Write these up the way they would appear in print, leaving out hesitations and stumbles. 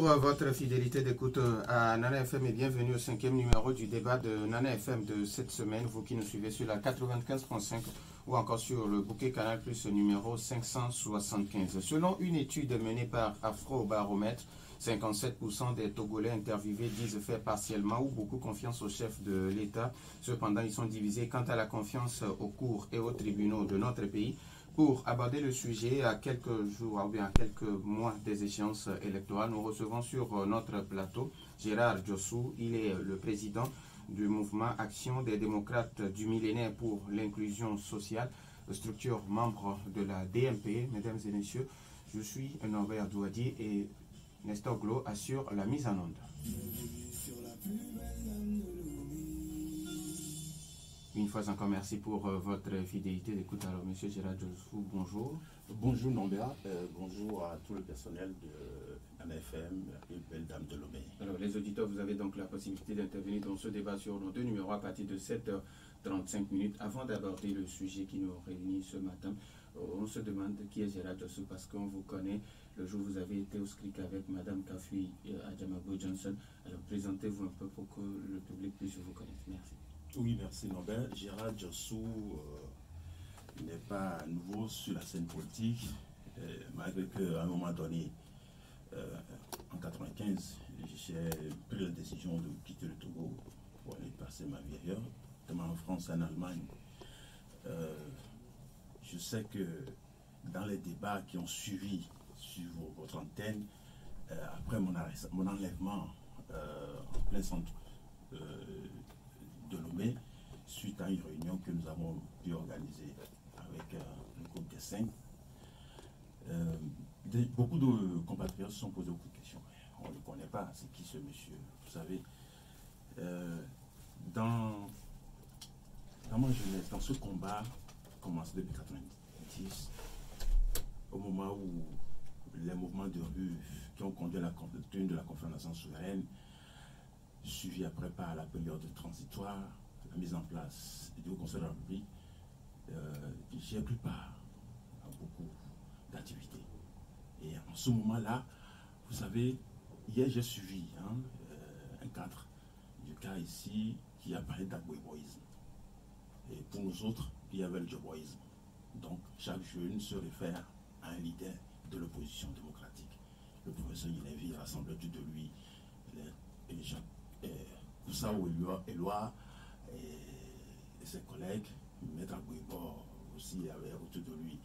Pour votre fidélité d'écoute à Nana FM et bienvenue au 5e numéro du débat de Nana FM de cette semaine, vous qui nous suivez sur la 95.5 ou encore sur le bouquet Canal Plus numéro 575. Selon une étude menée par Afrobaromètre, 57% des Togolais interviewés disent faire partiellement ou beaucoup confiance au chef de l'État. Cependant, ils sont divisés quant à la confiance aux cours et aux tribunaux de notre pays. Pour aborder le sujet à quelques jours ou bien à quelques mois des échéances électorales, nous recevons sur notre plateau Gérard Djossou. Il est le président du mouvement Action des démocrates du millénaire pour l'inclusion sociale, structure membre de la DMP. Mesdames et messieurs, je suis Norbert Douadier et Nestor Glo assure la mise en onde. Une fois encore, merci pour votre fidélité d'écoute. Alors, monsieur Gérard Djossou, bonjour. Bonjour Nombert, bonjour à tout le personnel de NFM et Belle Dame de Lomé. Alors, les auditeurs, vous avez donc la possibilité d'intervenir dans ce débat sur nos deux numéros à partir de 7h35 minutes. Avant d'aborder le sujet qui nous réunit ce matin, on se demande qui est Gérard Djossou parce qu'on vous connaît. Le jour où vous avez été au SCRIC avec Madame Kafui Adjamabo Johnson. Alors, présentez-vous un peu pour que le public puisse vous connaître. Merci. Oui, merci Norbert. Gérard Djossou n'est pas nouveau sur la scène politique, malgré qu'à un moment donné, en 1995, j'ai pris la décision de quitter le Togo pour aller passer ma vie ailleurs, notamment en France et en Allemagne. Je sais que dans les débats qui ont suivi sur votre antenne, après mon enlèvement en plein centre de Lomé, suite à une réunion que nous avons pu organiser avec le groupe des 5. Beaucoup de compatriotes se sont posés beaucoup de questions. On ne le connaît pas, c'est qui ce monsieur? Vous savez, dans ma jeunesse, dans ce combat commencé depuis 1990, au moment où les mouvements de rue qui ont conduit à la tenue de la conférence nationale souveraine, suivi après par la période transitoire, la mise en place du Haut Conseil de la République, j'ai pris part à beaucoup d'activités. Et en ce moment-là, vous savez, hier j'ai suivi un cadre du cas ici qui a parlé d'agboïboïsme. Et pour nous autres, il y avait le joboïsme. Donc chaque jeune se réfère à un leader de l'opposition démocratique. Le professeur Yinevi rassemble autour de lui les gens. Koussaou Eloi et ses collègues, Maître Agouibo aussi avait autour de lui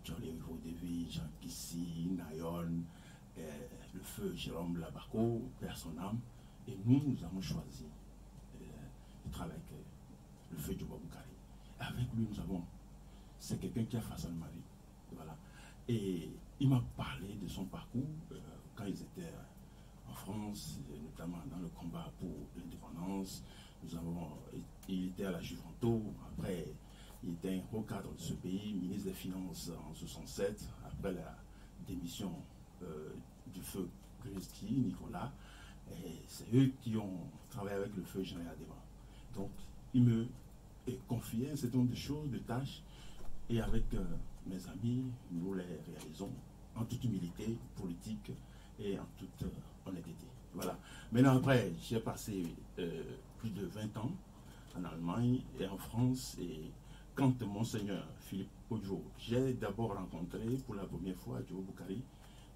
Tchoré Devi, Jean Kissi, Nayon, le feu Jérôme Labarco, père son âme. Et nous avons choisi de travailler avec le feu Djoba Boukari. Avec lui, c'est quelqu'un qui a façonné ma vie. Voilà. Et il m'a parlé de son parcours quand ils étaient en France, notamment dans le combat pour l'indépendance. Il était à la Juventus, après il était un haut cadre de ce pays, ministre des Finances en 1967, après la démission du feu Kreski, Nicolas. C'est eux qui ont travaillé avec le feu général Adema. Donc il me confiait un certain nombre de choses, de tâches, et avec mes amis, nous les réalisons en toute humilité politique et en toute honnêteté. Voilà. Maintenant, après, j'ai passé plus de 20 ans en Allemagne et en France. Et quand Monseigneur Philippe Podjo, j'ai d'abord rencontré pour la première fois Djobo Boukari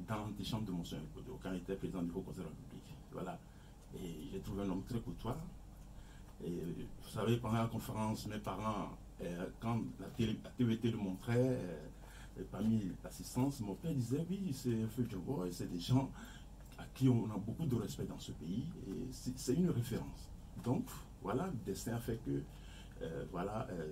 dans l'antichambre de Monseigneur Podjo, quand il était président du Haut Conseil de la République. Voilà. Et j'ai trouvé un homme très courtois. Et vous savez, pendant la conférence, mes parents, quand la TVT le montrait, parmi l'assistance, mon père disait oui, c'est Feu Djobo, et c'est des gens à qui on a beaucoup de respect dans ce pays, et c'est une référence. Donc, voilà, le destin a fait que,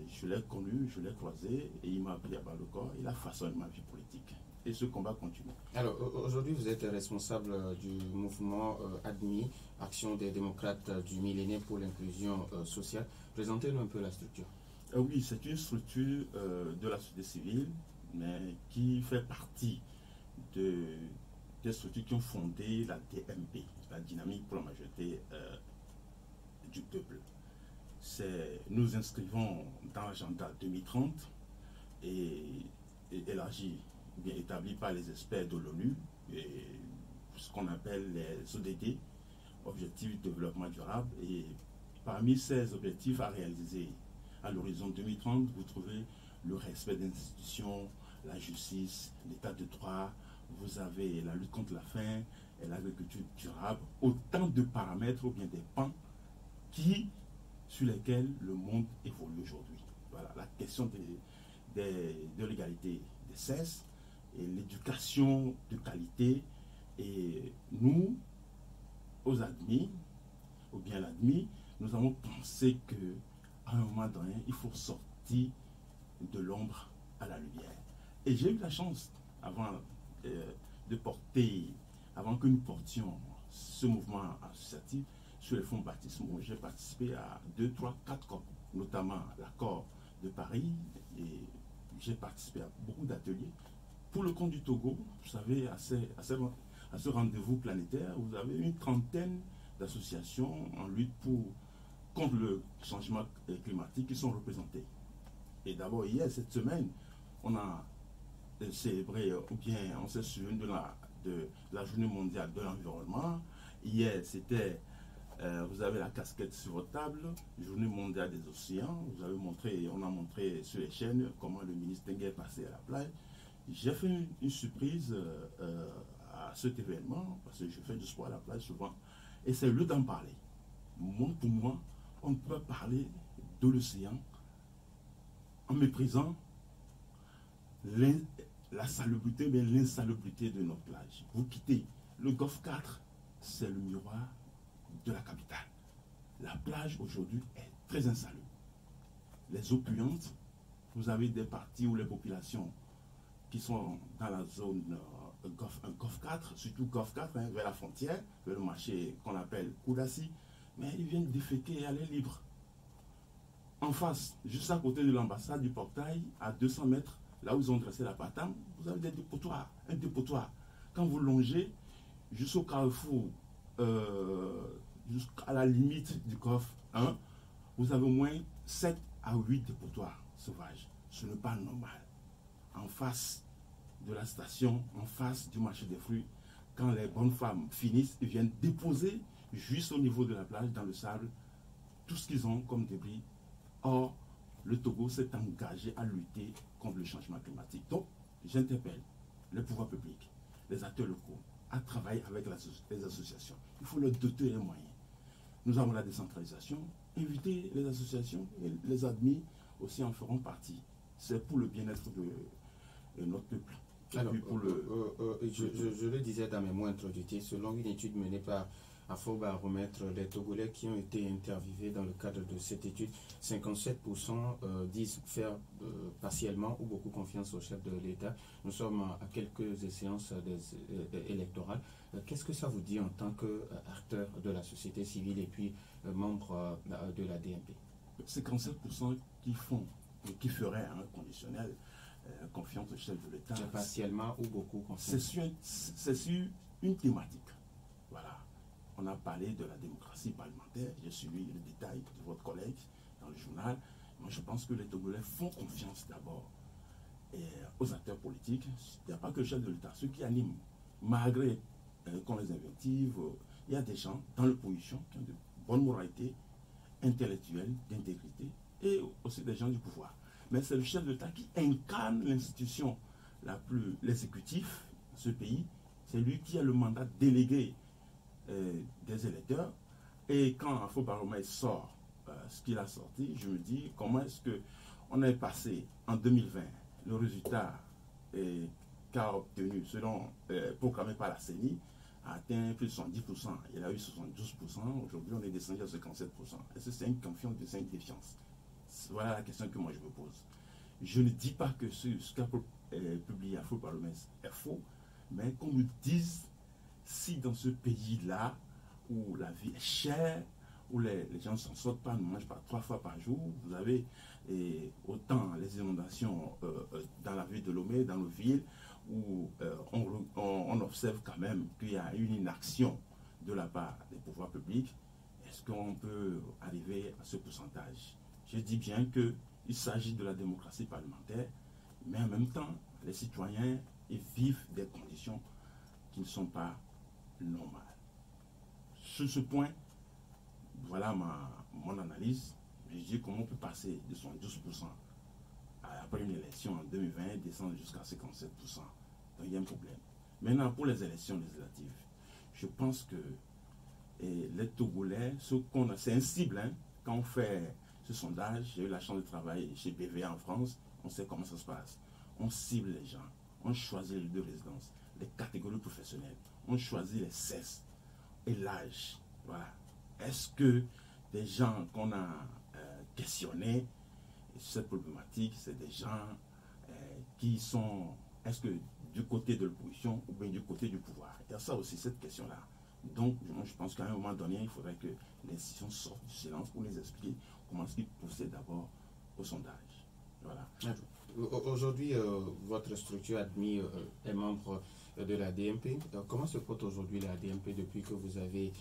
je l'ai connu, je l'ai croisé, et il m'a pris à bas le corps, il a façonné ma vie politique. Et ce combat continue. Alors, aujourd'hui, vous êtes responsable du mouvement ADMI, Action des démocrates du millénaire pour l'inclusion sociale. Présentez-nous un peu la structure. Oui, c'est une structure de la société civile, mais qui fait partie des structures qui ont fondé la DMP, la dynamique pour la majorité du peuple. Nous inscrivons dans l'agenda 2030 et élargi, bien établi par les experts de l'ONU. Et vous ce qu'on appelle les ODD, Objectifs de développement durable. Et parmi ces objectifs à réaliser à l'horizon 2030, vous trouvez le respect des institutions, la justice, l'état de droit, vous avez la lutte contre la faim et l'agriculture durable, autant de paramètres ou bien des pans sur lesquels le monde évolue aujourd'hui. Voilà, la question de l'égalité des sexes et l'éducation de qualité. Et nous, aux admis, ou bien l'admis, nous avons pensé qu'à un moment donné, il faut sortir de l'ombre à la lumière. Et j'ai eu la chance, avant que nous portions ce mouvement associatif sur les fonds baptismaux, j'ai participé à 2, 3, 4 COP, notamment l'accord de Paris, et j'ai participé à beaucoup d'ateliers. Pour le compte du Togo, vous savez, à ce rendez-vous planétaire, vous avez une trentaine d'associations en lutte contre le changement climatique qui sont représentées. Et d'abord, hier, cette semaine, on a célébré, ou bien on s'est souvenu de la journée mondiale de l'environnement. Hier, c'était, vous avez la casquette sur votre table, journée mondiale des océans. On a montré sur les chaînes comment le ministre Tengue est passé à la plage. J'ai fait une surprise à cet événement, parce que je fais du sport à la plage souvent, et c'est le d'en parler. Pour moi, on ne peut pas parler de l'océan en méprisant la salubrité, mais l'insalubrité de notre plage. Vous quittez le Golfe 4, c'est le miroir de la capitale. La plage aujourd'hui est très insalubre. Les eaux puantes, vous avez des parties où les populations qui sont dans la zone Golfe 4, surtout Golfe 4, vers la frontière, vers le marché qu'on appelle Koudassi, mais ils viennent déféquer et aller libre. En face, juste à côté de l'ambassade du portail, à 200 mètres, là où ils ont dressé la patame, vous avez un dépotoir. Quand vous longez jusqu'au carrefour, jusqu'à la limite du Golfe 1, vous avez au moins 7 à 8 dépotoirs sauvages. Ce n'est pas normal. En face de la station, en face du marché des fruits, quand les bonnes femmes finissent, ils viennent déposer juste au niveau de la plage, dans le sable, tout ce qu'ils ont comme débris. Or, le Togo s'est engagé à lutter contre le changement climatique. Donc, j'interpelle le pouvoir public, les acteurs locaux, à travailler avec les associations. Il faut leur doter les moyens. Nous avons la décentralisation, inviter les associations et les admis aussi en feront partie. C'est pour le bien-être de notre peuple. Alors, je le disais dans mes mots introductifs, selon une étude menée par Afrobaromètre, les Togolais qui ont été interviewés dans le cadre de cette étude, 57% disent faire partiellement ou beaucoup confiance au chef de l'État. Nous sommes à quelques échéances électorales. Qu'est-ce que ça vous dit en tant qu'acteur de la société civile et puis membre de la DMP? 57% qui feraient un conditionnel confiance au chef de l'État. Partiellement ou beaucoup confiance. C'est sur une thématique. Voilà. On a parlé de la démocratie parlementaire. J'ai suivi le détail de votre collègue dans le journal. Moi, je pense que les Togolais font confiance d'abord aux acteurs politiques. Il n'y a pas que le chef de l'État. Ceux qui animent, malgré qu'on les invective, il y a des gens dans l'opposition qui ont de bonne moralité intellectuelle, d'intégrité, et aussi des gens du pouvoir. Mais c'est le chef de l'État qui incarne l'institution l'exécutif de ce pays. C'est lui qui a le mandat délégué des électeurs. Et quand Afrobaromètre sort ce qu'il a sorti, je me dis comment est-ce qu'on est passé en 2020, le résultat qu'a obtenu, selon proclamé par la CENI, a atteint plus de 70%. Il a eu 72%. Aujourd'hui, on est descendu à 57%. Est-ce que c'est une confiance ou c'est une défiance? Voilà la question que moi je me pose. Je ne dis pas que ce qu'a publié Afrobaromètre est faux, mais qu'on nous dise si dans ce pays-là, où la vie est chère, où les gens ne s'en sortent pas, ne mangent pas 3 fois par jour, vous avez autant les inondations dans la ville de Lomé, dans nos villes, où on observe quand même qu'il y a une inaction de la part des pouvoirs publics. Est-ce qu'on peut arriver à ce pourcentage? Je dis bien qu'il s'agit de la démocratie parlementaire, mais en même temps, les citoyens ils vivent des conditions qui ne sont pas normal. Sur ce point, voilà mon analyse. Je dis comment on peut passer de 12% après une élection en 2020 descendre jusqu'à 57%. Donc il y a un problème. Maintenant, pour les élections législatives, je pense que les Togolais, c'est un cible. Hein, quand on fait ce sondage, j'ai eu la chance de travailler chez BVA en France, on sait comment ça se passe. On cible les gens, on choisit les lieux de résidence, les catégories professionnelles, on choisit les sexe et l'âge. Voilà. Est-ce que des gens qu'on a questionnés sur cette problématique, c'est des gens qui sont, est-ce que du côté de l'opposition ou bien du côté du pouvoir? Il y a ça aussi, cette question-là. Donc, je pense qu'à un moment donné, il faudrait que les institutions sortent du silence pour les expliquer comment est-ce qu'ils procèdent d'abord au sondage. Voilà. Aujourd'hui, votre structure admis est membre de la DMP. Comment se porte aujourd'hui la DMP depuis que vous avez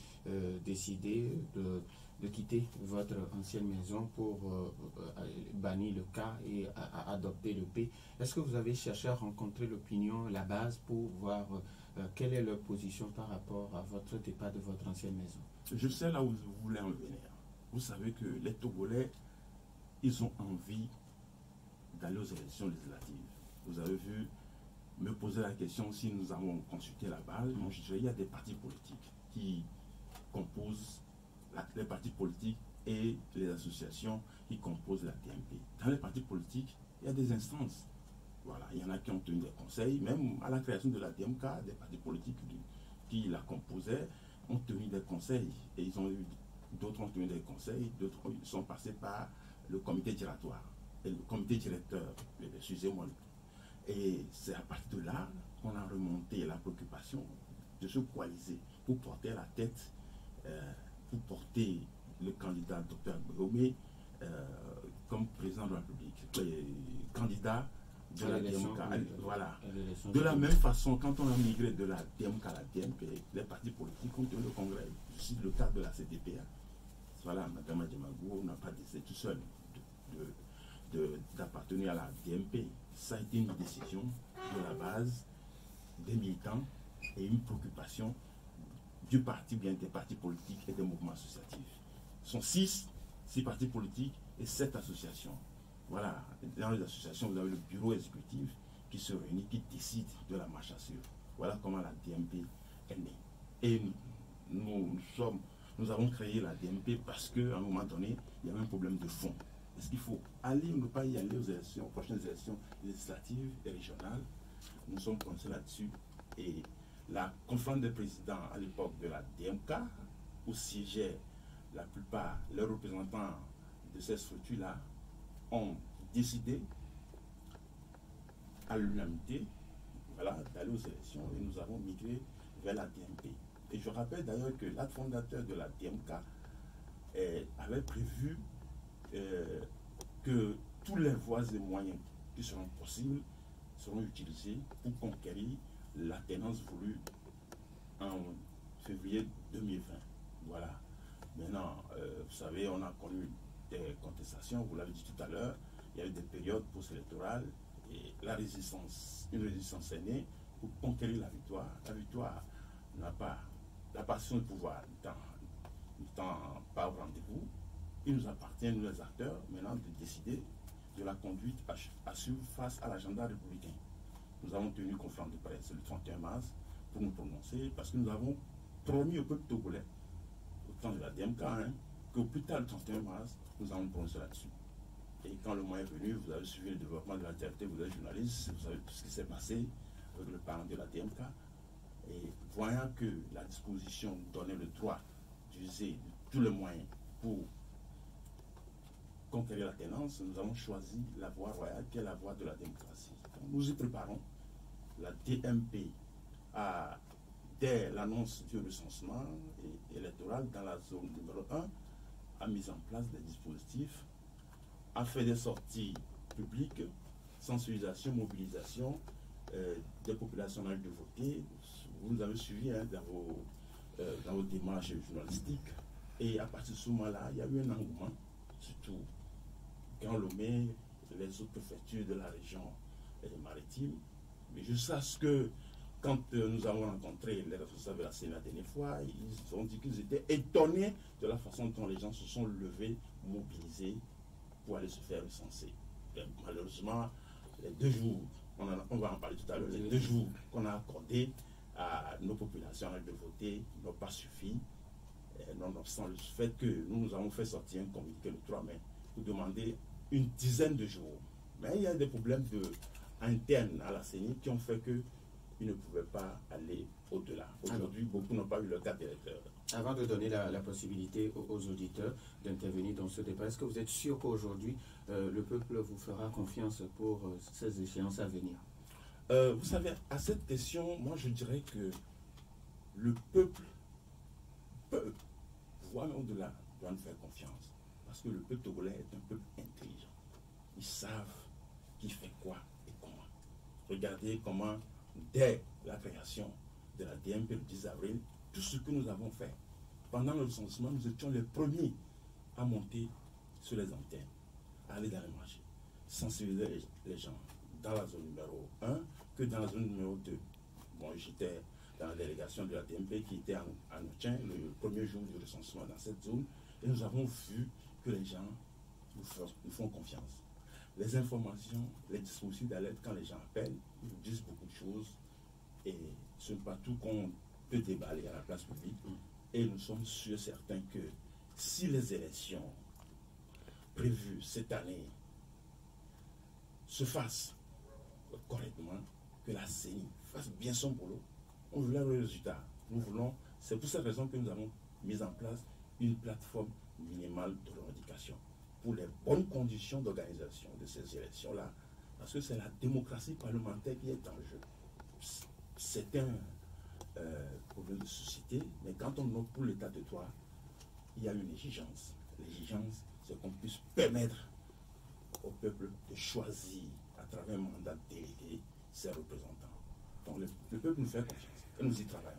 décidé de quitter votre ancienne maison pour bannir le cas et adopter le P? Est-ce que vous avez cherché à rencontrer l'opinion, la base, pour voir quelle est leur position par rapport à votre départ de votre ancienne maison? Je sais là où vous voulez en venir. Vous savez que les Togolais, ils ont envie d'aller aux élections législatives. Vous avez vu me poser la question si nous avons consulté la base. Moi, je dirais il y a des partis politiques qui composent les partis politiques et les associations qui composent la DMP. Dans les partis politiques, il y a des instances. Voilà, il y en a qui ont tenu des conseils, même à la création de la DMK, des partis politiques qui la composaient ont tenu des conseils. Et ils ont eu, d'autres ont tenu des conseils, d'autres sont passés par le comité giratoire et le comité directeur, excusez-moi. Et c'est à partir de là qu'on a remonté la préoccupation de se coaliser pour porter la tête, pour porter le candidat Dr Gbagomé comme président de la République, candidat de la DMK. Voilà. De la même façon, quand on a migré de la DMK à la DMP, les partis politiques ont tenu le congrès. Je cite le cas de la CDPA. Voilà, Mme Adjemagou n'a pas décidé tout seul d'appartenir à la DMP. Ça a été une décision de la base des militants et une préoccupation du parti, bien des partis politiques et des mouvements associatifs. Ce sont 6 partis politiques et 7 associations. Voilà, dans les associations, vous avez le bureau exécutif qui se réunit, qui décide de la marche à suivre. Voilà comment la DMP est née. Et nous avons créé la DMP parce qu'à un moment donné, il y avait un problème de fond. Est-ce qu'il faut aller ou ne pas y aller aux prochaines élections législatives et régionales? Nous sommes pensés là-dessus. Et la conférence des présidents à l'époque de la DMK, où siégeaient la plupart les représentants de ces structures-là, ont décidé à l'unanimité, voilà, d'aller aux élections, et nous avons migré vers la DMP. Et je rappelle d'ailleurs que l'acte fondateur de la DMK avait prévu que tous les voies et moyens qui seront possibles seront utilisés pour conquérir la tenance voulue en février 2020. Voilà. Maintenant, vous savez, on a connu des contestations, vous l'avez dit tout à l'heure, il y a eu des périodes post-électorales et une résistance est née pour conquérir la victoire. La victoire n'a pas, la passion du pouvoir n'étant pas au rendez-vous, il nous appartient, nous les acteurs, maintenant de décider de la conduite à suivre face à l'agenda républicain. Nous avons tenu une conférence de presse le 31 mars pour nous prononcer parce que nous avons promis au peuple togolais, au temps de la DMK, qu'au plus tard le 31 mars, nous allons prononcer là-dessus. Et quand le moment est venu, vous avez suivi le développement de l'altérité, vous êtes journaliste, vous savez tout ce qui s'est passé avec le parent de la DMK. Et voyant que la disposition donnait le droit d'user de tous les moyens pour conquérir la tenance, nous avons choisi la voie royale qui est la voie de la démocratie. Donc, nous y préparons. La DMP dès l'annonce du recensement électoral dans la zone numéro 1, a mis en place des dispositifs, a fait des sorties publiques, sensibilisation, mobilisation des populations de voter. Vous nous avez suivis dans vos démarches journalistiques. Et à partir de ce moment-là, il y a eu un engouement, surtout Grand Lomé, les autres préfectures de la région maritime, mais jusqu'à ce que Quand nous avons rencontré les responsables de la CENI la dernière fois, ils ont dit qu'ils étaient étonnés de la façon dont les gens se sont levés, mobilisés pour aller se faire recenser. Malheureusement, les 2 jours, on va en parler tout à l'heure, les 2 jours qu'on a accordés à nos populations de voter n'ont pas suffi, nonobstant le fait que nous avons fait sortir un communiqué le 3 mai pour demander une dizaine de jours. Mais il y a des problèmes internes à la CENI qui ont fait qu'ils ne pouvaient pas aller au-delà. Aujourd'hui, beaucoup n'ont pas eu leur carte d'électeur. Avant de donner la possibilité aux auditeurs d'intervenir dans ce débat, est-ce que vous êtes sûr qu'aujourd'hui, le peuple vous fera confiance pour ces échéances à venir? Vous savez, à cette question, moi je dirais que le peuple peut, voire au-delà, doit nous faire confiance. Parce que le peuple togolais est un peuple intelligent. Ils savent qui fait quoi et comment. Regardez comment, dès la création de la DMP le 10 avril, tout ce que nous avons fait. Pendant le recensement, nous étions les premiers à monter sur les antennes, à aller dans les marchés, sensibiliser les gens dans la zone numéro 1 que dans la zone numéro 2. Bon, j'étais dans la délégation de la DMP qui était à Notien le premier jour du recensement dans cette zone et nous avons vu que les gens nous font confiance. Les informations, les dispositifs d'alerte, quand les gens appellent, ils nous disent beaucoup de choses et ce n'est pas tout qu'on peut déballer à la place publique. Et nous sommes sûrs certains que si les élections prévues cette année se fassent correctement, que la CENI fasse bien son boulot, on veut le résultat. Nous voulons, c'est pour cette raison que nous avons mis en place une plateforme minimale de revendication pour les bonnes conditions d'organisation de ces élections-là, parce que c'est la démocratie parlementaire qui est en jeu. C'est un problème de société, mais quand on opte pour l'état de droit, il y a une exigence. L'exigence, c'est qu'on puisse permettre au peuple de choisir à travers un mandat délégué ses représentants. Donc le peuple nous fait confiance et nous y travaillons.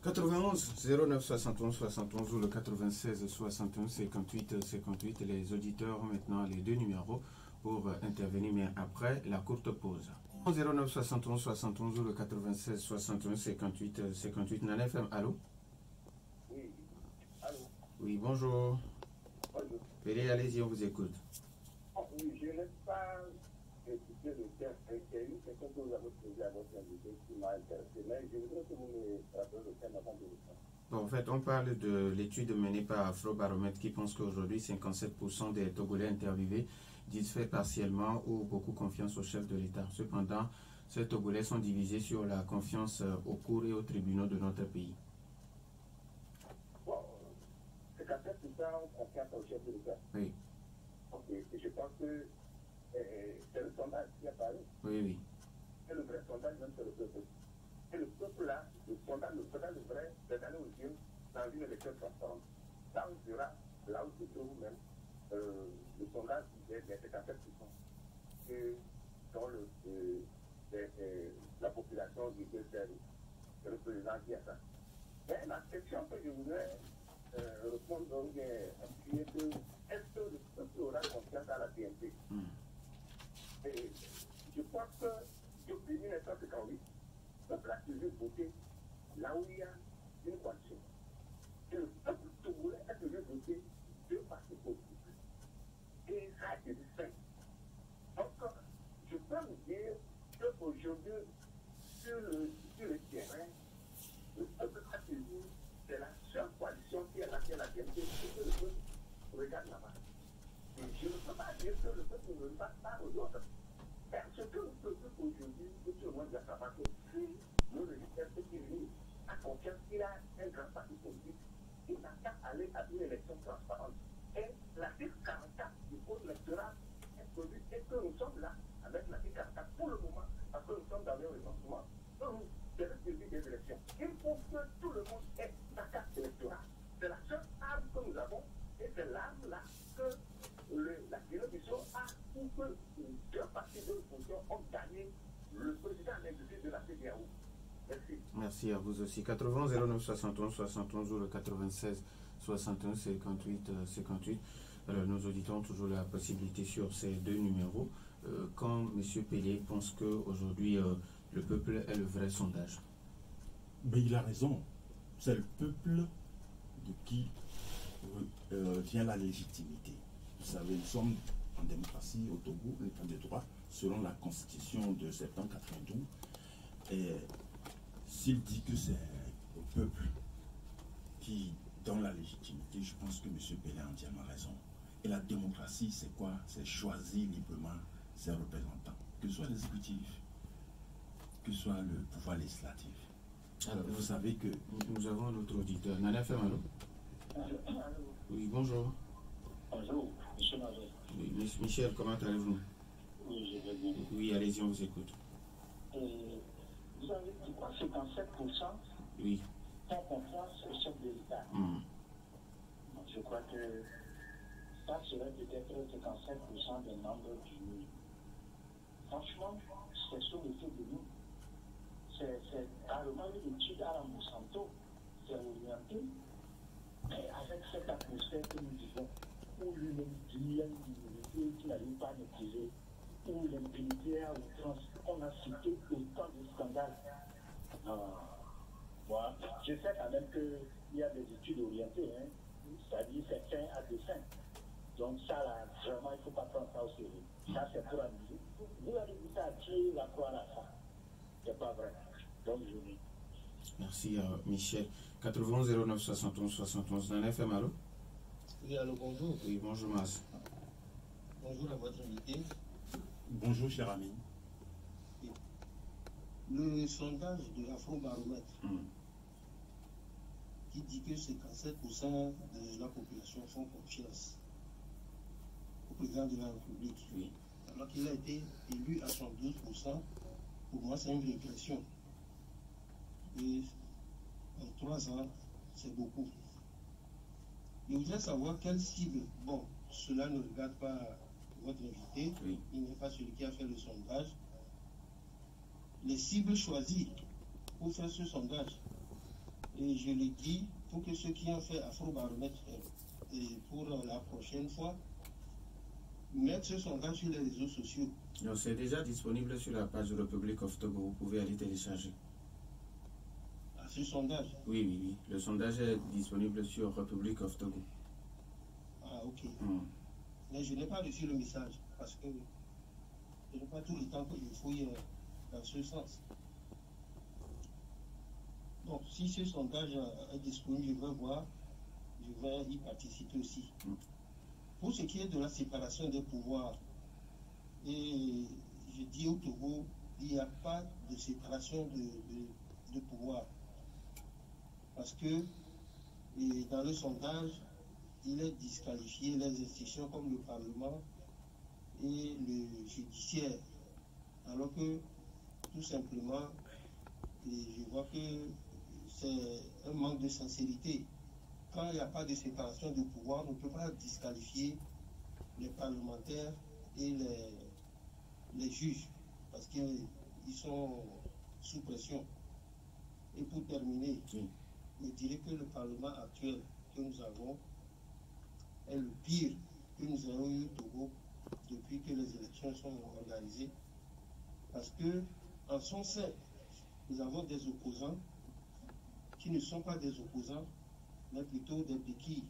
91 09 71 71 ou le 96 61 58 58. Les auditeurs ont maintenant les 2 numéros pour intervenir, mais après la courte pause. 09 71 71 ou le 96 61 58 58. Nana FM, allô? Oui, allô? Oui, bonjour. Bonjour. Pélé, allez-y, on vous écoute. Oh, oui, je n'ai pas écouté le thème intérim, c'est ce que vous avez posé à votre invité qui m'a intéressé, mais je voudrais que vous me rappeliez le thème avant de le faire. Bon, en fait, on parle de l'étude menée par Afrobaromètre qui pense qu'aujourd'hui, 57% des Togolais interviewés disent faire partiellement ou beaucoup confiance au chef de l'État. Cependant, ces Togolais sont divisés sur la confiance aux cours et aux tribunaux de notre pays. Bon, 57% ont confiance au chef de l'État. Oui. Ok, et je pense que c'est le sondage qui a parlé. Oui, oui. Et le vrai sondage, même, c'est le peuple. Et le peuple là, le sondage vrai, c'est d'aller aux yeux dans une élection transparente. Là, on dira, là où se trouve même, le sondage disait des 57% que dans la population du c'est le président qui a ça. Mais la question que je voudrais répondre ou bien appuyer, est-ce que le peuple aura confiance à la BNP? Et je pense que depuis 1958, le peuple a toujours voté là où il y a une coalition. Et le peuple togolais a toujours voté 2 partis politiques. Et ça a été distinct. Donc, je peux vous dire qu'aujourd'hui, sur le terrain, le peuple a toujours, c'est la seule coalition qui est là, qui est la BNP, c'est que le peuple regarde là-bas. Et je ne peux pas dire que le peuple ne va pas aux autres. Ce que le peuple aujourd'hui, tout le monde doit savoir que si le régime qui vit a confiance qu'il a un grand parti politique, il n'a qu'à aller à une élection transparente. Et l'article 44 du code électoral est produit et que nous sommes là avec l'article 44 pour le moment, parce que nous sommes dans le recensement. Donc, c'est le suivi des élections. Il faut que tout le monde ait sa carte électorale. C'est la seule arme que nous avons et c'est l'arme-là que la Guinée-Bissau a pour que 2 partis de l'opposition ont gagné le président de la CEDEAO. Merci. Merci à vous aussi. 80 09 71 71 ou le 96 61 58 58. Alors, nos auditeurs ont toujours la possibilité sur ces 2 numéros. Quand M. Pélé pense qu'aujourd'hui, le peuple est le vrai sondage. Mais il a raison. C'est le peuple de qui vient la légitimité. Vous savez, nous sommes en démocratie au Togo, un état de droit, selon la constitution de septembre 92. Et s'il dit que c'est au peuple qui donne la légitimité, je pense que M. Pelé a entièrement raison. Et la démocratie, c'est quoi? C'est choisir librement ses représentants, que ce soit l'exécutif, que ce soit le pouvoir législatif. Alors, vous savez que nous avons notre auditeur. Nana FM, allô? Oui, bonjour. Bonjour, monsieur Mazet. Oui, Michel, comment allez-vous? Oui, je vais bien. Oui, allez-y, on vous écoute. Vous avez dit quoi? 57%? Oui. Font confiance au chef de l'État. Je crois que ça serait peut-être 55% des membres du. Franchement, c'est sur le fait de nous. C'est carrément une étude à la Monsanto. C'est orienté, mais avec cette atmosphère que nous vivons, où l'humanité a une minorité qui n'arrive pas à maîtriser, où l'impunité à outrance, on a cité autant de scandales. Moi, je sais quand même qu'il y a des études orientées, hein, c'est-à-dire c'est fin à dessin. Donc ça, là, vraiment, il ne faut pas prendre ça au sérieux. Ça, c'est pour amuser. Vous avez dit ça, tirer la croix à la fin. C'est pas vrai. Donc, je dis. Merci, Michel. 91 09 71 71 dans l'FM, allô? Oui, allô, bonjour. Oui, bonjour, Mas. Bonjour à votre invité. bonjour, cher ami. Le sondage de l'Afrobaromètre qui dit que 57% de la population font confiance au président de la République, Oui. alors qu'il a été élu à 112%, pour moi c'est une régression. Et en 3 ans, c'est beaucoup. Je voudrais savoir quelle cible, bon, cela ne regarde pas votre invité, Oui. il n'est pas celui qui a fait le sondage, les cibles choisies pour faire ce sondage. Et je le dis pour que ceux qui ont fait Afrobaromètre pour la prochaine fois mettent ce sondage sur les réseaux sociaux. Non, c'est déjà disponible sur la page Republic of Togo. Vous pouvez aller télécharger. À ce sondage. Oui, oui, oui. Le sondage est disponible sur Republic of Togo. Ah, ok. Mais je n'ai pas reçu le message parce que je n'ai pas tout le temps que je fouille dans ce sens. Donc, si ce sondage est disponible, je vais voir, je vais y participer aussi. Pour ce qui est de la séparation des pouvoirs, et je dis au Togo, il n'y a pas de séparation de pouvoir. Parce que dans le sondage, il est disqualifié les institutions comme le Parlement et le judiciaire. Alors que, tout simplement, je vois que c'est un manque de sincérité. Quand il n'y a pas de séparation de pouvoir, on ne peut pas disqualifier les parlementaires et les juges, parce qu'ils sont sous pression. Et pour terminer, je dirais que le Parlement actuel que nous avons est le pire que nous avons eu au Togo depuis que les élections sont organisées, parce que en son sein, nous avons des opposants qui ne sont pas des opposants, mais plutôt des béquilles.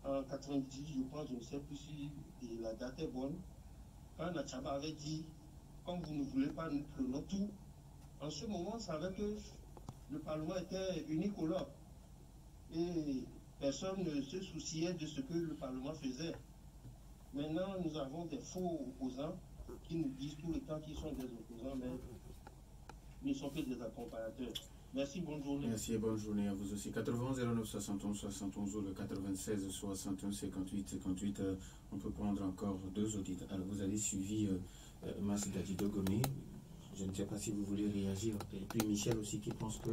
En 90, je pense, je ne sais plus si la date est bonne, quand Nachaba avait dit, comme vous ne voulez pas, nous prenons tout, en ce moment, on savait que le Parlement était unicolore et personne ne se souciait de ce que le Parlement faisait. Maintenant, nous avons des faux opposants qui nous disent tout le temps qu'ils sont des opposants, mais ils ne sont que des accompagnateurs. Merci, bonne journée. Merci et bonne journée à vous aussi. 91 09 71 71 ou le 96 61 58 58. On peut prendre encore 2 auditeurs. Alors, vous avez suivi Mas Dadido Gomé. Je ne sais pas si vous voulez réagir. Et puis Michel aussi qui pense que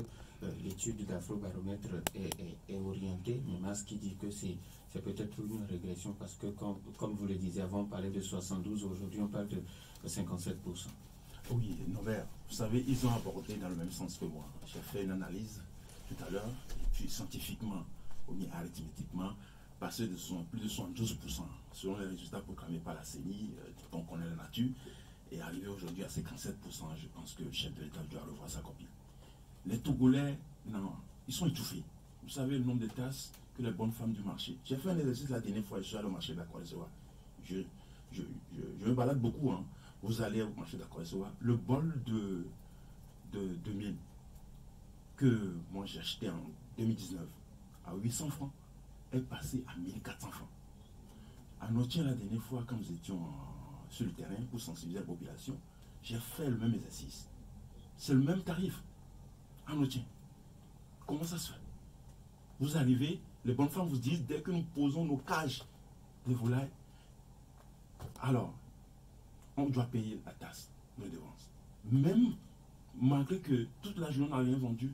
l'étude d'Afrobaromètre est orientée. Mais Mas qui dit que c'est peut-être une régression parce que, comme vous le disiez avant, on parlait de 72. Aujourd'hui, on parle de 57%. Oui, Norbert, vous savez, ils ont abordé dans le même sens que moi. J'ai fait une analyse tout à l'heure, et puis scientifiquement, ou bien arithmétiquement, passé de plus de 72%, selon les résultats proclamés par la CENI, dont on connaît la nature, et arrivé aujourd'hui à 57%. Je pense que le chef de l'État doit revoir sa copie. Les Togolais, non, ils sont étouffés. Vous savez le nombre de tasses que les bonnes femmes du marché. J'ai fait un exercice la dernière fois, je suis allé au marché d'Akwa-Essoa. Je me balade beaucoup. Hein. Vous allez au marché d'Akwa-Essoa, le bol de mille que moi j'ai acheté en 2019 à 800 francs est passé à 1400 francs. À Notien, la dernière fois, quand nous étions sur le terrain pour sensibiliser la population, j'ai fait le même exercice. C'est le même tarif. À Notien. Comment ça se fait? Vous arrivez, les bonnes femmes vous disent, dès que nous posons nos cages de volailles, alors, on doit payer la taxe de dépenses. Même malgré que toute la journée on n'a rien vendu,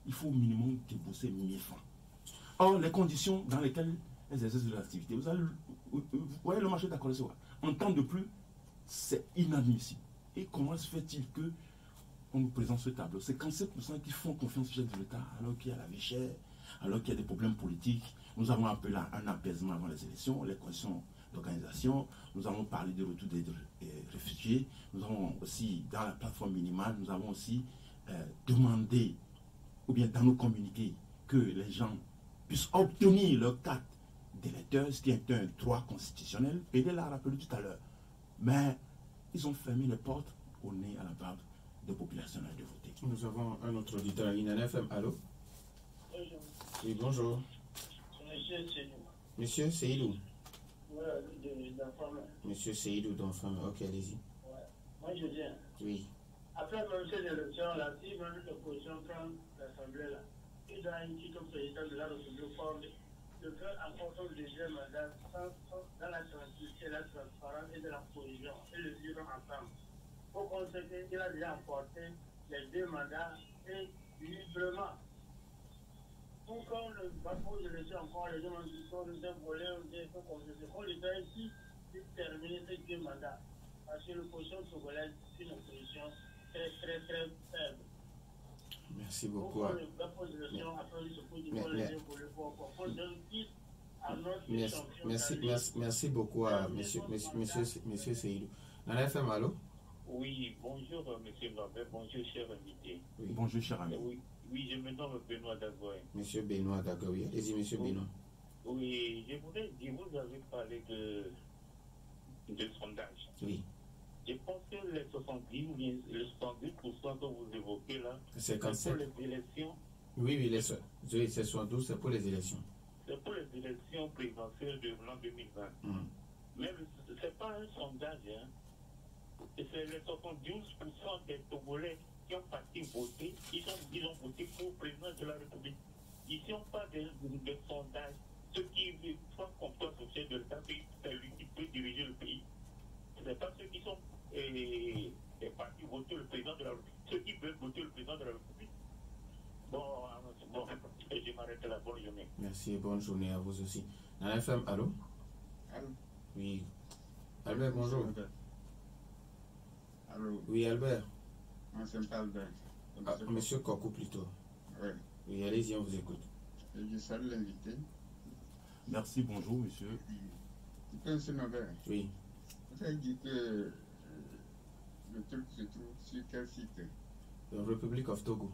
il faut au minimum débourser 1000 francs. Or, les conditions dans lesquelles elles exercent de l'activité, vous voyez le marché d'Akwa-Essoa, en temps de pluie, c'est inadmissible. Et comment se fait-il que on nous présente ce tableau? C'est 57% qui font confiance au chef de l'État, alors qu'il y a la vie chère, alors qu'il y a des problèmes politiques. Nous avons appelé un apaisement avant les élections, les conditions d'organisation. Nous avons parlé du retour des réfugiés. Nous avons aussi, dans la plateforme minimale, nous avons aussi demandé, ou bien dans nos communiqués, que les gens puissent obtenir leur carte d'électeur, ce qui est un droit constitutionnel. Pédé l'a rappelé tout à l'heure. Mais ils ont fermé les portes au nez, à la barbe des populations de voter. Nous avons un autre auditeur à Nana FM. Allô? Bonjour. Oui, bonjour. Monsieur Seydou. Monsieur Seydou. Ouais, d'enfants. Monsieur Seydou d'enfants. Ok, allez-y. Ouais. Moi, je viens. Oui. Après même ces élections-là, si même l'opposition prend l'Assemblée, là, il doit un titre président de la République forme de faire encore son deuxième mandat dans la tranquillité, la transparence et de la cohésion et le vivre ensemble. Pour constater qu'il a déjà emporté les 2 mandats et librement. Pourquoi on ne va pas laisser encore les gens qui sont des volets ou des choses comme ça? On les a ici de terminer ces 2 mandats. Parce que l'opposition togolaise, c'est une opposition très faible. Merci beaucoup. Merci beaucoup à monsieur Seydou. Nana FM, allô? Oui, bonjour monsieur Norbert, bonjour cher invité. Oui. Bonjour cher ami. Oui, je me nomme Benoît Dagoy. Monsieur Benoît Dagoy, allez-y monsieur Benoît. Oui, je voudrais dire, vous avez parlé de sondage. Oui. Je pense que les 70 ou bien les 70% que vous évoquez là, c'est pour les élections. Oui, c'est 72, c'est pour les élections. C'est pour les élections présidentielles de l'an 2020. Mais ce n'est pas un sondage. Hein. C'est les 72% des Togolais qui ont parti voter. Ils ont voté pour le président de la République. Ici, on parle de sondages. Ceux qui font confiance au chef de l'État, c'est lui qui peut diriger le pays. Ce n'est pas ceux qui sont partis voter le président de la République. Ceux qui veulent voter le président de la République. Bon, je m'arrête là. Bonne journée. Merci, bonne journée à vous aussi. Nana FM, allô? Allô? Oui. Albert, bonjour. Allô? Oui, Albert. Moi, c'est pas Albert. Monsieur Kokou plutôt. Oui. Oui, allez-y, on vous écoute. Et je salue l'invité. Merci, bonjour monsieur. Monsieur Norbert. Oui. Vous avez dit que le truc se trouve sur quel site? La République of Togo.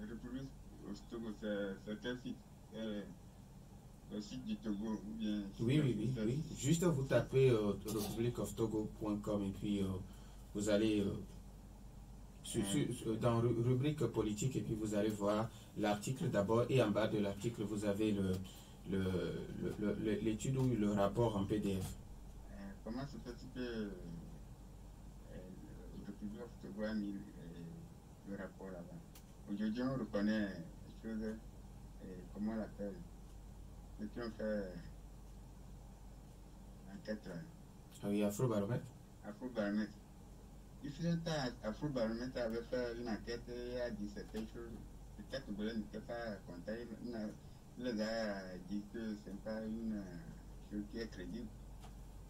La République of Togo, c'est quel site? Le site du Togo ou bien... Oui. Juste vous tapez republicoftogo.com et puis vous allez dans rubrique politique et puis vous allez voir l'article d'abord et en bas de l'article vous avez l'étude ou le rapport en PDF. Comment se fait-il que le République of Togo a mis le rapport là-bas? Aujourd'hui, on reconnaît les choses, comment on l'appelle, ceux qui ont fait l'enquête là. Ah oui, Afrobaromètre. Afrobaromètre. Il faisait un temps, Afrobaromètre avait fait une enquête et a dit certaines choses. Peut-être que vous n'étiez pas content. Il les a dit que ce n'est pas une chose qui est crédible.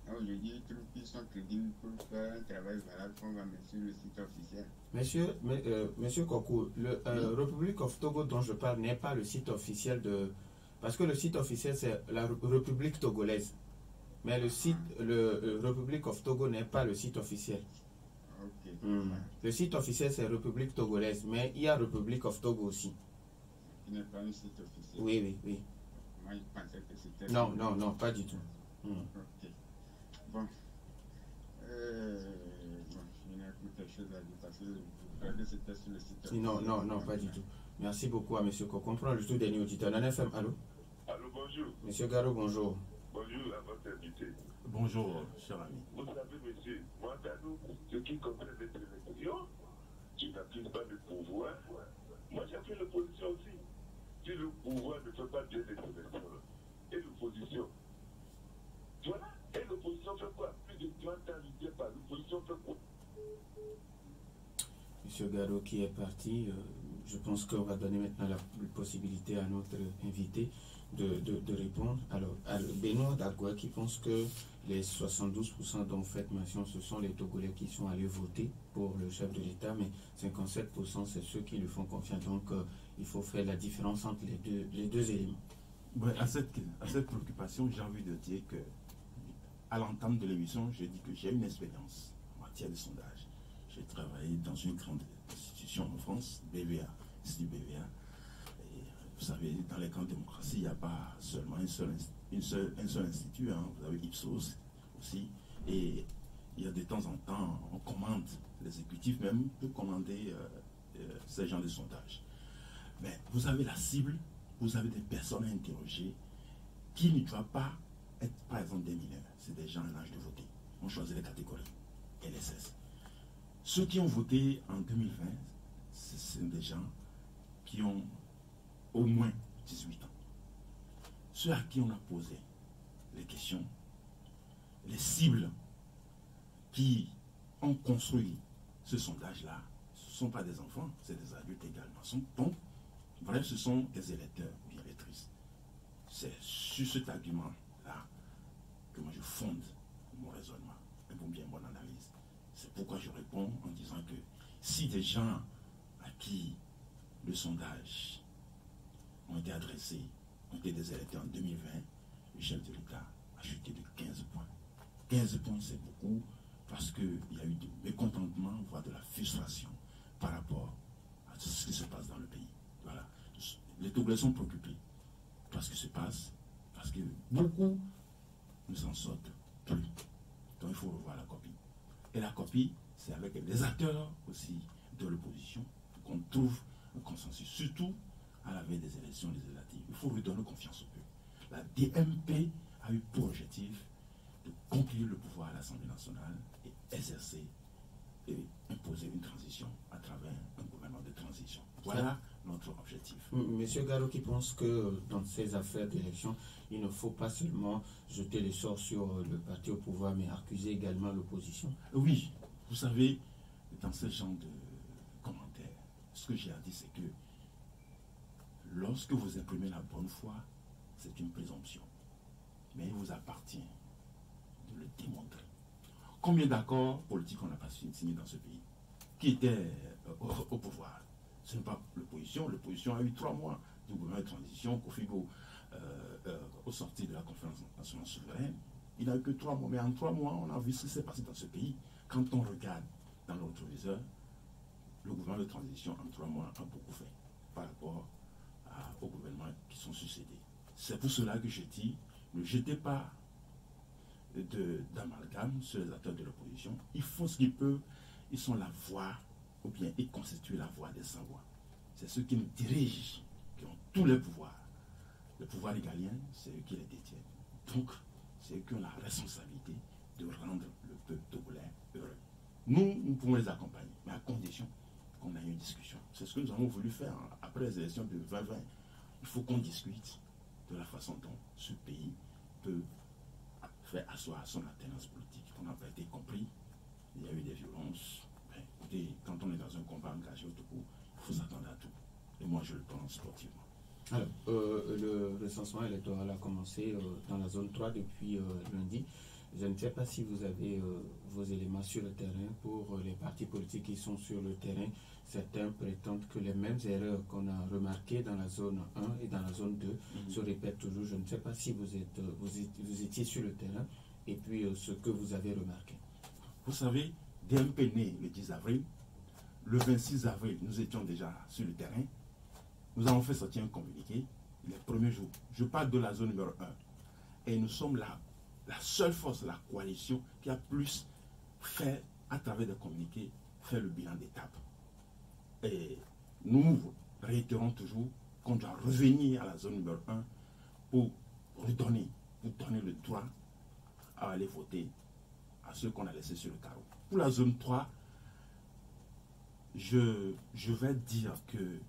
Aujourd'hui, ils trouvent qu'ils sont crédibles pour faire un travail valable qu'on va mettre sur le site officiel. Monsieur Kokou, le Republic of Togo dont je parle n'est pas le site officiel de... Parce que le site officiel, c'est la République togolaise. Mais le Republic of Togo n'est pas le site officiel. Ok. Le site officiel, c'est République togolaise, mais il y a République of Togo aussi. Il n'est pas un site officiel. Oui. Moi, je pensais que c'était... Non, pas du tout. Ok. Bon. Je n'ai plus quelque chose à dire parce que je crois que c'était sur le site officiel. Non, pas du tout. Merci beaucoup à M. Koko. On prend le tout dernier auditeur. Nana FM, allô? Allô, bonjour. Monsieur Garo, bonjour. Bonjour à votre invité. Bonjour, cher ami. Vous savez, monsieur, moi, dans nous, ce qui concerne les élections, tu n'appliques pas le pouvoir. Moi, j'ai fait l'opposition aussi. Si le pouvoir ne fait pas bien les élections, et l'opposition, voilà. Et l'opposition fait quoi? Plus de 30 ans lutté par l'opposition fait quoi? Monsieur Garo qui est parti, je pense qu'on va donner maintenant la possibilité à notre invité de répondre. Alors Benoît Dagua qui pense que les 72% dont vous faites mention, ce sont les Togolais qui sont allés voter pour le chef de l'État, mais 57% c'est ceux qui lui font confiance. Donc il faut faire la différence entre les deux éléments. Ouais, à cette préoccupation, j'ai envie de dire que à l'entame de l'émission, j'ai dit que j'ai une expérience en matière de sondage. J'ai travaillé dans une grande institution en France, BVA, c'est du BVA. Et vous savez, dans les grandes démocraties, il n'y a pas seulement un seul institut, hein. Vous avez Ipsos aussi. Et il y a de temps en temps, on commande, l'exécutif même peut commander ces gens de sondage. Mais vous avez la cible, vous avez des personnes à interroger qui ne doivent pas être, par exemple, des mineurs. C'est des gens à l'âge de voter. On choisit les catégories. LSS. Ceux qui ont voté en 2020, ce sont des gens qui ont au moins 18 ans. Ceux à qui on a posé les questions, les cibles qui ont construit ce sondage-là, ce ne sont pas des enfants, c'est des adultes également. Donc, bref, ce sont des électeurs ou bien électrices. C'est sur cet argument-là que moi je fonde mon raisonnement et pour bien mon analyse. C'est pourquoi je réponds en disant que si des gens à qui le sondage ont été adressés ont été des électeurs en 2020, le chef de l'État a chuté de 15 points. 15 points, c'est beaucoup parce qu'il y a eu du mécontentement, voire de la frustration par rapport à tout ce qui se passe dans le pays. Voilà. Les Togolais sont préoccupés par ce qui se passe, parce que beaucoup ne s'en sortent plus. Donc il faut revoir la copie. Et la copie, c'est avec les acteurs aussi de l'opposition qu'on trouve un consensus, surtout à la veille des élections législatives. Il faut redonner confiance au peuple. La DMP a eu pour objectif de conquérir le pouvoir à l'Assemblée nationale et exercer et imposer une transition à travers un gouvernement de transition. Voilà notre objectif. Monsieur Garo qui pense que dans ces affaires d'élection, il ne faut pas seulement jeter le sort sur le parti au pouvoir, mais accuser également l'opposition. Oui, vous savez, dans ce genre de commentaires, ce que j'ai à dire, c'est que lorsque vous imprimez la bonne foi, c'est une présomption. Mais il vous appartient de le démontrer. Combien d'accords politiques on n'a pas signé dans ce pays qui étaient au pouvoir? Ce n'est pas l'opposition. L'opposition a eu 3 mois du gouvernement de transition. Kofigo, au sortir de la conférence nationale souveraine, il n'a eu que 3 mois. Mais en 3 mois, on a vu ce qui s'est passé dans ce pays. Quand on regarde dans le rétroviseur, le gouvernement de transition en 3 mois a beaucoup fait par rapport aux gouvernements qui sont succédés. C'est pour cela que je dis, ne jetez pas d'amalgame sur les acteurs de l'opposition. Ils font ce qu'ils peuvent. Ils sont la voix, ou bien ils constituent la voix des sans-voix. C'est ceux qui nous dirigent, qui ont tous les pouvoirs. Le pouvoir régalien, c'est eux qui les détiennent. Donc, c'est eux qui ont la responsabilité de rendre le peuple togolais heureux. Nous pouvons les accompagner, mais à condition qu'on ait une discussion. C'est ce que nous avons voulu faire après les élections de 2020. Il faut qu'on discute de la façon dont ce pays peut faire asseoir son alternance politique. On n'a pas été compris. Il y a eu des violences. Ben, écoutez, quand on est dans un combat engagé au Togo, il faut s'attendre à tout. Et moi, je le pense sportivement. Alors, le recensement électoral a commencé dans la zone 3 depuis lundi. Je ne sais pas si vous avez vos éléments sur le terrain pour les partis politiques qui sont sur le terrain. Certains prétendent que les mêmes erreurs qu'on a remarquées dans la zone 1 et dans la zone 2 se répètent toujours. Je ne sais pas si vous étiez sur le terrain et puis ce que vous avez remarqué. Vous savez, DMP né le 10 avril. Le 26 avril, nous étions déjà sur le terrain. Nous avons fait sortir un communiqué les premiers jours. Je parle de la zone numéro 1. Et nous sommes la seule force, la coalition, qui a plus fait, à travers des communiqués, fait le bilan d'étape. Et nous réitérons toujours qu'on doit revenir à la zone numéro 1 pour donner le droit à aller voter à ceux qu'on a laissés sur le carreau. Pour la zone 3, je vais dire que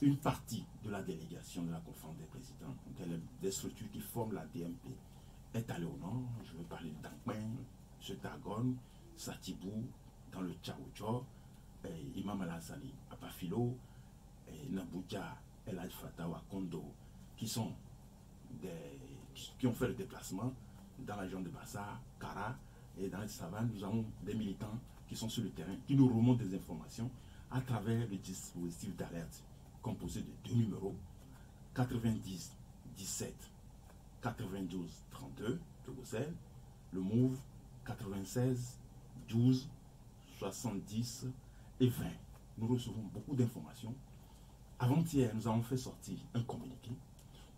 une partie de la délégation de la conférence des présidents, des structures qui forment la DMP, est allée au nord. Je vais parler de Dankmen, Setagon, Satibou, dans le Tchaoucho, Imam Alassani, Apafilo, Nabouja, El Hadj Fatah Kondo, qui ont fait le déplacement dans la région de Bassa, Kara, et dans les savanes. Nous avons des militants qui sont sur le terrain, qui nous remontent des informations à travers le dispositif d'alerte composé de 2 numéros, 90 17 92 32 de Bruxelles, le MOVE 96 12 70 et 20. Nous recevons beaucoup d'informations. Avant-hier, nous avons fait sortir un communiqué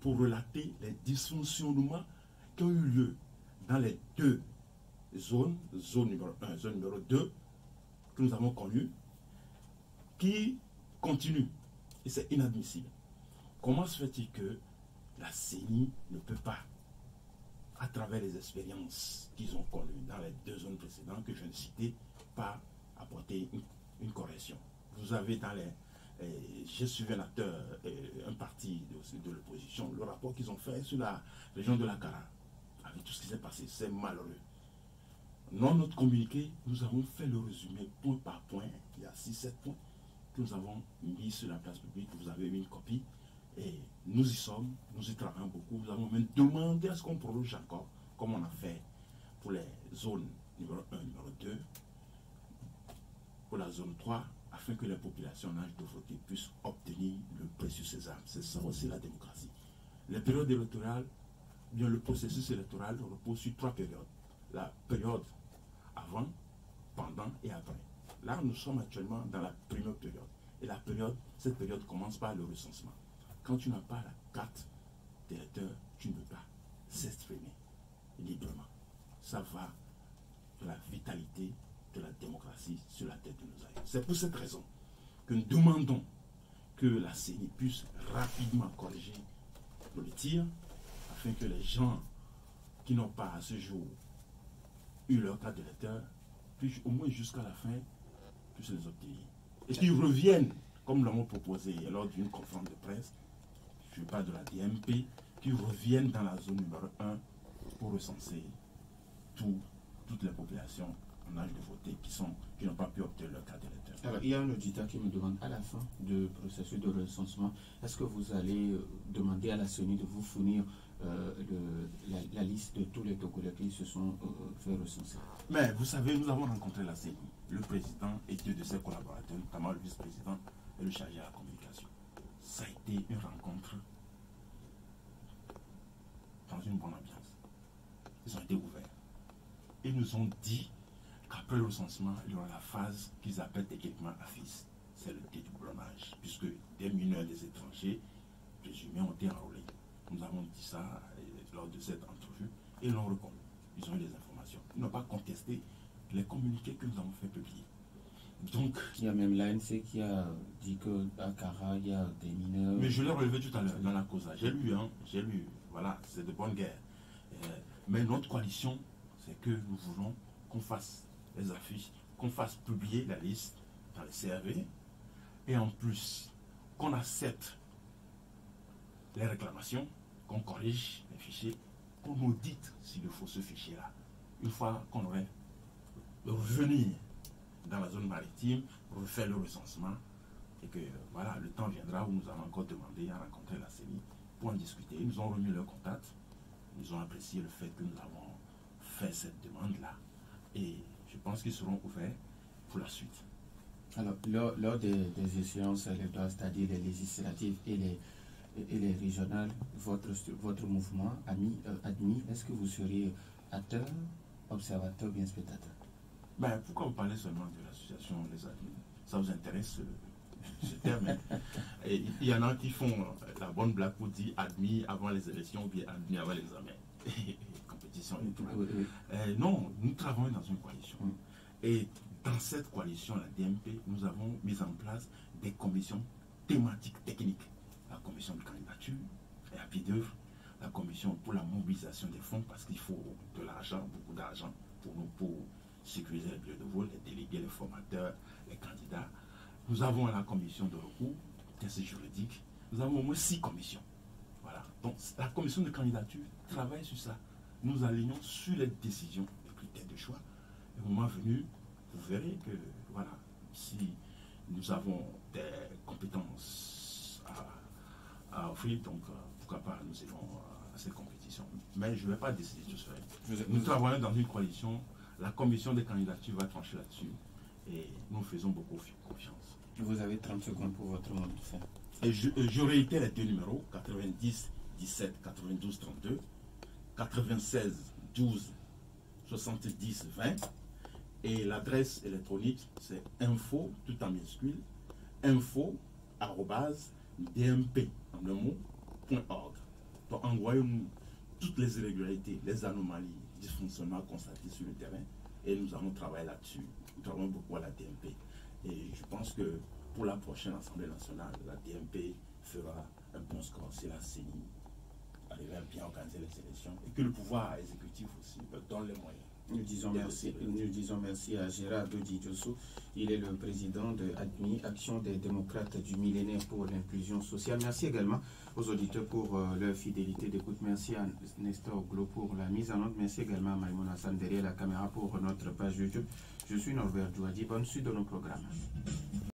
pour relater les dysfonctionnements qui ont eu lieu dans les deux zones, zone numéro 1, zone numéro 2, que nous avons connues, qui continuent. Et c'est inadmissible. Comment se fait-il que la CENI ne peut pas, à travers les expériences qu'ils ont connues dans les 2 zones précédentes que je viens de citer, pas apporter une correction? Vous avez dans les... J'ai suivi un parti de l'opposition, le rapport qu'ils ont fait sur la région de la Kara, avec tout ce qui s'est passé, c'est malheureux. Dans notre communiqué, nous avons fait le résumé point par point. Il y a 6-7 points que nous avons mis sur la place publique. Vous avez mis une copie. Et nous y sommes, nous y travaillons beaucoup. Nous avons même demandé à ce qu'on prolonge encore, comme on a fait pour les zones numéro 1, numéro 2, pour la zone 3, afin que les populations en âge de voter puissent obtenir le précieux sésame. C'est ça aussi la démocratie. Les périodes électorales, bien le processus électoral repose sur 3 périodes. La période avant, pendant et après. Là, nous sommes actuellement dans la première période. Et cette période commence par le recensement. Quand tu n'as pas la carte d'électeur, tu ne peux pas s'exprimer librement. Ça va de la vitalité de la démocratie sur la tête de nos aïeux. C'est pour cette raison que nous demandons que la CENI puisse rapidement corriger le tir, afin que les gens qui n'ont pas à ce jour eu leur carte d'électeur puissent au moins jusqu'à la fin puissent les obtenir. Et qu'ils reviennent, comme l'avons proposé lors d'une conférence de presse, je parle de la DMP, qu'ils reviennent dans la zone numéro 1 pour recenser toutes les populations en âge de voter qui n'ont pas pu obtenir leur carte d'électeur. Alors, il y a un auditeur qui me demande, à la fin du processus de recensement, est-ce que vous allez demander à la CENI de vous fournir la liste de tous les Togolais qui se sont fait recenser? Mais vous savez, nous avons rencontré la CENI, le président et 2 de ses collaborateurs, notamment le vice-président et le chargé à la communication. Ça a été une rencontre dans une bonne ambiance. Ils ont été ouverts. Ils nous ont dit qu'après le recensement, il y aura la phase qu'ils appellent techniquement AFIS. C'est le dédoublonnage, puisque des mineurs des étrangers présumés ont été enrôlés. Nous avons dit ça lors de cette entrevue et ils l'ont reconnu. Ils ont eu des informations. Ils n'ont pas contesté les communiqués que nous avons fait publier. Donc, il y a même l'ANC qui a dit qu'à Kara, il y a des mineurs. Mais je l'ai relevé tout à l'heure dans la cause. J'ai lu. Voilà, c'est de bonne guerre. Mais notre coalition, c'est que nous voulons qu'on fasse les affiches, qu'on fasse publier la liste dans les CRV et en plus qu'on accepte les réclamations, qu'on corrige les fichiers, qu'on audite s'il faut ce fichier-là. Une fois qu'on aurait revenir dans la zone maritime, refaire le recensement et que voilà, le temps viendra où nous allons encore demander à rencontrer la CENI pour en discuter. Ils nous ont remis leur contact, ils ont apprécié le fait que nous avons fait cette demande-là et je pense qu'ils seront ouverts pour la suite. Alors, lors des échéances électorales, c'est-à-dire les législatives et les régionales, votre mouvement admis, est-ce que vous seriez acteur, observateur ou bien spectateur? Ben, pourquoi vous parlez seulement de l'association des admis? Ça vous intéresse ce terme? Et il y en a qui font la bonne blague pour dire admis avant les élections ou bien admis avant l'examen. Compétition et tout. Non, nous travaillons dans une coalition. Et dans cette coalition, la DMP, nous avons mis en place des commissions thématiques techniques. La commission de candidature et à pied d'œuvre, la commission pour la mobilisation des fonds, parce qu'il faut de l'argent, beaucoup d'argent pour sécuriser les bureaux de vote, les délégués, les formateurs, les candidats. Nous avons la commission de recours, test juridique. Nous avons au moins 6 commissions. Voilà. Donc la commission de candidature travaille sur ça. Nous alignons sur les décisions, les critères de choix. Et au moment venu, vous verrez que, voilà, si nous avons des compétences à offrir, donc pourquoi pas nous irons à cette compétition. Mais je ne vais pas décider tout seul. Nous travaillons dans une coalition, la commission des candidatures va trancher là-dessus et nous faisons beaucoup confiance. Vous avez 30 secondes pour votre mot de fin. Et je réitère les 2 numéros, 90 17 92 32, 96 12 70 20. Et l'adresse électronique, c'est info, tout en minuscule, info@dmp, en un mot, .org. Donc, envoyez-nous toutes les irrégularités, les anomalies, dysfonctionnements constatés sur le terrain, et nous allons travailler là-dessus. Nous travaillons beaucoup à la DMP. Et je pense que pour la prochaine Assemblée nationale, la DMP fera un bon score si la CENI arrive à bien organiser les élections et que le pouvoir exécutif aussi donne les moyens. Nous disons merci à Gérard Dodi-Diosso. Il est le président de ADMI, Action des démocrates du millénaire pour l'inclusion sociale. Merci également aux auditeurs pour leur fidélité d'écoute. Merci à Nestor Glo pour la mise en onde. Merci également à Maïmouna Hassan derrière la caméra pour notre page YouTube. Je suis Norbert Douadi. Bonne suite de nos programmes.